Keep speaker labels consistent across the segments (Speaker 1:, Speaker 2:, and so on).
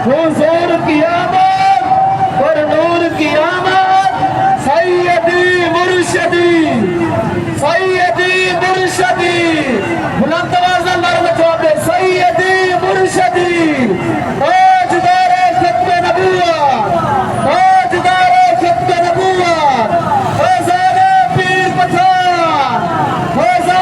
Speaker 1: हुजूर की आमद और नूर की आमद। सैयदी मुर्शदी, सैयदी मुर्शदी, बुलंद आवाज़ में नारा लगाओ, सैयदी मुर्शदी, ताजदार खत्म नबूवत, ताजदार खत्म नबूवत, फैज़ान पीर पठान, फैज़ान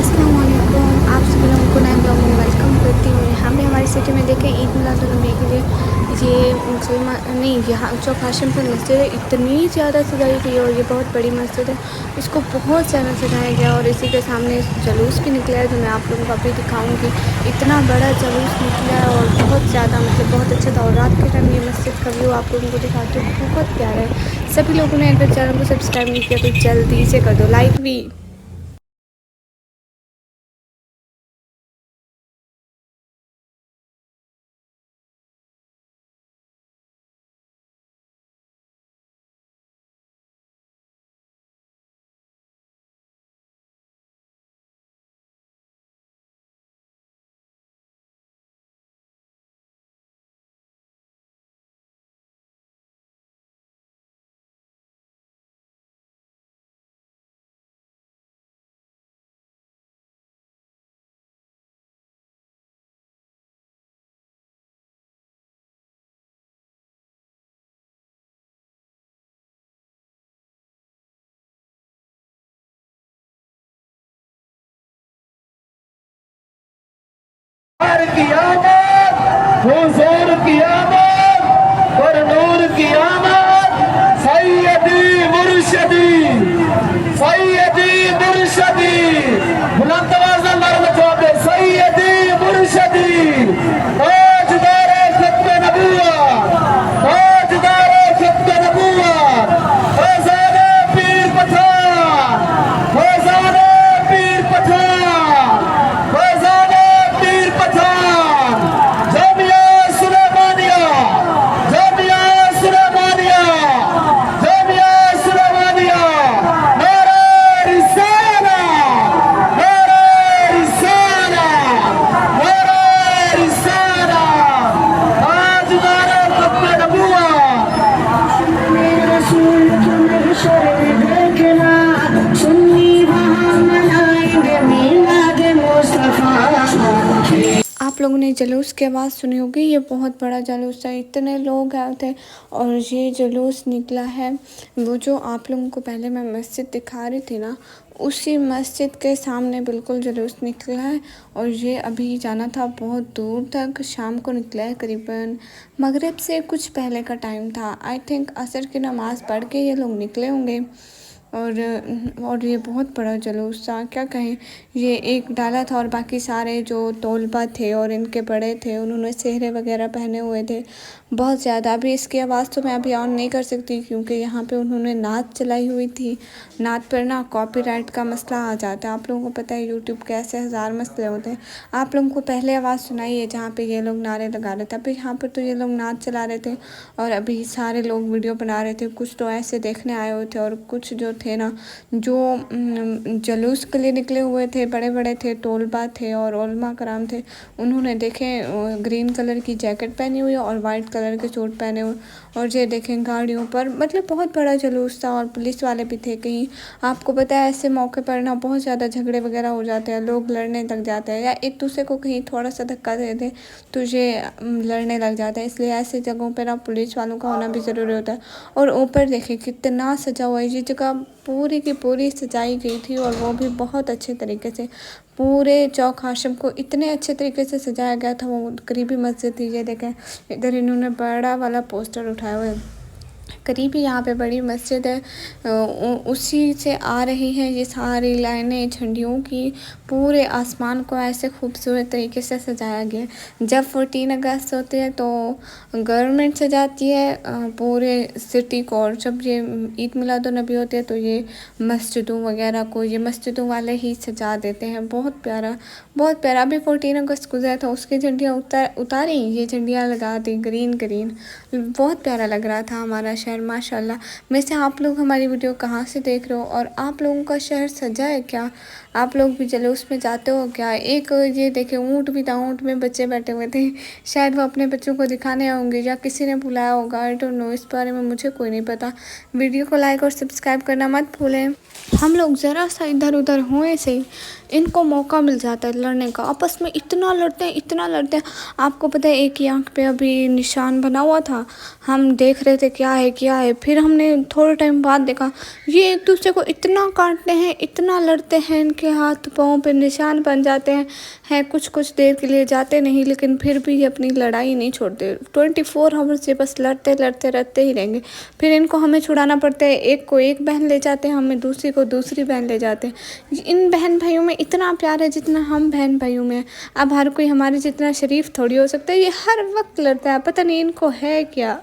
Speaker 2: अस्सलाम वालेकुम, आप सभी लोगों को नए ब्लॉग में वेलकम करती हूँ। यहाँ पे हमारी सिटी में देखें ईद मिलादुन्नबी के लिए ये मुसलमान नहीं, यहाँ जो काशिमपुर मस्जिद है इतनी ज़्यादा सजाई गई है और ये बहुत बड़ी मस्जिद है, इसको बहुत ज़्यादा सजाया गया और इसी के सामने जुलूस भी निकला है जो मैं आप लोगों को अभी दिखाऊँगी। इतना बड़ा जुलूस निकला है और बहुत ज़्यादा मतलब बहुत अच्छा था। और रात के टाइम ये मस्जिद का व्यू आप लोगों को दिखाती हूँ, बहुत प्यारा है। सभी लोगों ने अगर चैनल को सब्सक्राइब नहीं किया तो जल्दी से कर दो, लाइक भी।
Speaker 1: की आमद, हुजूर की आमद और नूर की आमद। सैयदी मुर्शदी, सैयदी मुर्शदी, बुलंद आवाज़ में नारा लगाओ, सैयदी मुर्शदी, ताजदार खत्म नबूवत, ताजदार खत्म नबूवत, फैज़ान पीर पठान, फैज़ान पीर पठान, फैज़ान पीर पठान, जामिया सुलेमानिया, जामिया सुलेमानिया, जामिया सुलेमानिया, नारा रिसाला, नारा रिसाला, नारा रिसाला, ताजदार खत्म नबूवत।
Speaker 3: रसूल तुम्हें शर्म देखना, सुन्नी वहाँ मनाएंगे मीलाद मुस्तफा।
Speaker 2: आप लोगों ने जुलूस की आवाज़ सुनी होगी, ये बहुत बड़ा जुलूस था, इतने लोग आए थे और ये जुलूस निकला है। वो जो आप लोगों को पहले मैं मस्जिद दिखा रही थी ना, उसी मस्जिद के सामने बिल्कुल जुलूस निकला है। और ये अभी जाना था बहुत दूर तक, शाम को निकला है, करीबन मगरिब से कुछ पहले का टाइम था। आई थिंक असर की नमाज़ पढ़ के ये लोग निकले होंगे। और ये बहुत बड़ा जुलूस था, क्या कहें। ये एक डाला था और बाकी सारे जो तौलबा थे और इनके बड़े थे उन्होंने सेहरे वगैरह पहने हुए थे बहुत ज़्यादा। अभी इसकी आवाज़ तो मैं अभी ऑन नहीं कर सकती क्योंकि यहाँ पे उन्होंने नात चलाई हुई थी। नात पर ना कॉपीराइट का मसला आ जाता है, आप लोगों को पता है यूट्यूब के ऐसे हज़ार मसले होते हैं। आप लोगों को पहले आवाज़ सुनाई है जहाँ पे ये लोग नारे लगा रहे थे, अभी यहाँ पर तो ये लोग नात चला रहे थे और अभी सारे लोग वीडियो बना रहे थे। कुछ तो ऐसे देखने आए हुए थे और कुछ जो थे ना, जो जुलूस के लिए निकले हुए थे, बड़े बड़े थे, तौलबा थे और उलमा कराम थे, उन्होंने देखे ग्रीन कलर की जैकेट पहनी हुई और वाइट कलर के सूट पहने हुए। और ये देखें गाड़ियों पर, मतलब बहुत बड़ा जुलूस था और पुलिस वाले भी थे कहीं। आपको पता है ऐसे मौके पर ना बहुत ज़्यादा झगड़े वगैरह हो जाते हैं, लोग लड़ने लग जाते हैं या एक दूसरे को कहीं थोड़ा सा धक्का दे दे तो ये लड़ने लग जाते हैं। इसलिए ऐसे जगहों पर ना पुलिस वालों का होना भी ज़रूरी होता है। और ऊपर देखें कितना सजा हुआ है, ये जगह पूरी की पूरी सजाई गई थी और वो भी बहुत अच्छे तरीके से। पूरे चौक हाशम को इतने अच्छे तरीके से सजाया गया था। वो करीबी मस्जिद थी, ये देखें इधर इन्होंने बड़ा वाला पोस्टर उठाया हुआ है। करीबी यहाँ पे बड़ी मस्जिद है, उसी से आ रही हैं ये सारी लाइनें झंडियों की। पूरे आसमान को ऐसे खूबसूरत तरीके से सजाया गया है। जब 14 अगस्त होते हैं तो गवर्नमेंट सजाती है पूरे सिटी को, और जब ये ईद मिलादुन्नबी होती है तो ये मस्जिदों वगैरह को ये मस्जिदों वाले ही सजा देते हैं। बहुत प्यारा, बहुत प्यारा। अभी 14 अगस्त गुजरा था, उसकी झंडियाँ उतारी, ये झंडियाँ लगा दी ग्रीन ग्रीन। बहुत प्यारा लग रहा था हमारा शहर। खैर माशाल्लाह। वैसे आप लोग हमारी वीडियो कहाँ से देख रहे हो और आप लोगों का शहर सजा है क्या? आप लोग भी जुलूस में जाते हो क्या? एक ये देखे ऊँट भी था, ऊँट में बच्चे बैठे हुए थे, शायद वो अपने बच्चों को दिखाने होंगे या किसी ने बुलाया होगा, आई डोंट नो, इस बारे में मुझे कोई नहीं पता। वीडियो को लाइक और सब्सक्राइब करना मत भूलें। हम लोग ज़रा सा इधर उधर हुए से ही इनको मौका मिल जाता है लड़ने का, आपस में इतना लड़ते हैं, इतना लड़ते हैं। आपको पता है एक ही आँख पे अभी निशान बना हुआ था, हम देख रहे थे क्या है, फिर हमने थोड़े टाइम बाद देखा ये एक दूसरे को इतना काटते हैं, इतना लड़ते हैं, इनके हाथ पाँव पे निशान बन जाते हैं कुछ देर के लिए जाते नहीं, लेकिन फिर भी ये अपनी लड़ाई नहीं छोड़ते। 24 आवर्स ये बस लड़ते ही रहेंगे। फिर इनको हमें छुड़ाना पड़ता है, एक को एक बहन ले जाते हैं, हमें दूसरी को दूसरी बहन ले जाते हैं। इन बहन भाइयों में इतना प्यार है जितना हम बहन भाइयों में है। अब हर कोई हमारे जितना शरीफ थोड़ी हो सकता है, ये हर वक्त लड़ता है, पता नहीं इनको है क्या।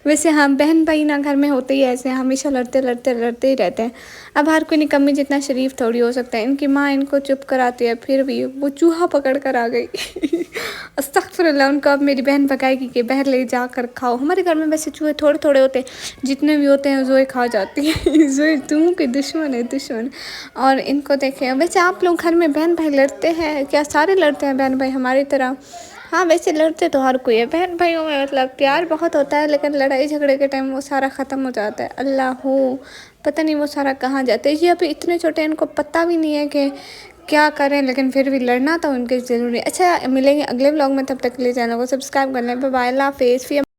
Speaker 2: वैसे हम बहन भाई ना घर में होते ही ऐसे हैं, हमेशा लड़ते ही रहते हैं। अब हर कोई निकम्मी जितना शरीफ थोड़ी हो सकता है। इनकी माँ इनको चुप कराती है, फिर भी वो चूहा पकड़ कर आ गई। अस्तगफिरुल्लाह, उनको अब मेरी बहन पकाएगी कि बाहर ले जा कर खाओ। हमारे घर में वैसे चूहे थोड़े थोड़े होते हैं, जितने भी होते हैं जोए खा जाती है। जोए तुम के दुश्मन है, दुश्मन। और इनको देखें, वैसे आप लोग घर में बहन भाई लड़ते हैं क्या? सारे लड़ते हैं बहन भाई हमारी तरह? हाँ वैसे लड़ते तो हर कोई है बहन भाइयों में, मतलब प्यार बहुत होता है, लेकिन लड़ाई झगड़े के टाइम वो सारा ख़त्म हो जाता है। अल्लाह हो, पता नहीं वो सारा कहाँ जाते हैं। ये अभी इतने छोटे हैं, इनको पता भी नहीं है कि क्या करें, लेकिन फिर भी लड़ना तो उनके ज़रूरी है। अच्छा मिलेंगे अगले व्लॉग में, तब तक के लिए चैनल को सब्सक्राइब कर लें। बाय, अल्लाह हाफिज़।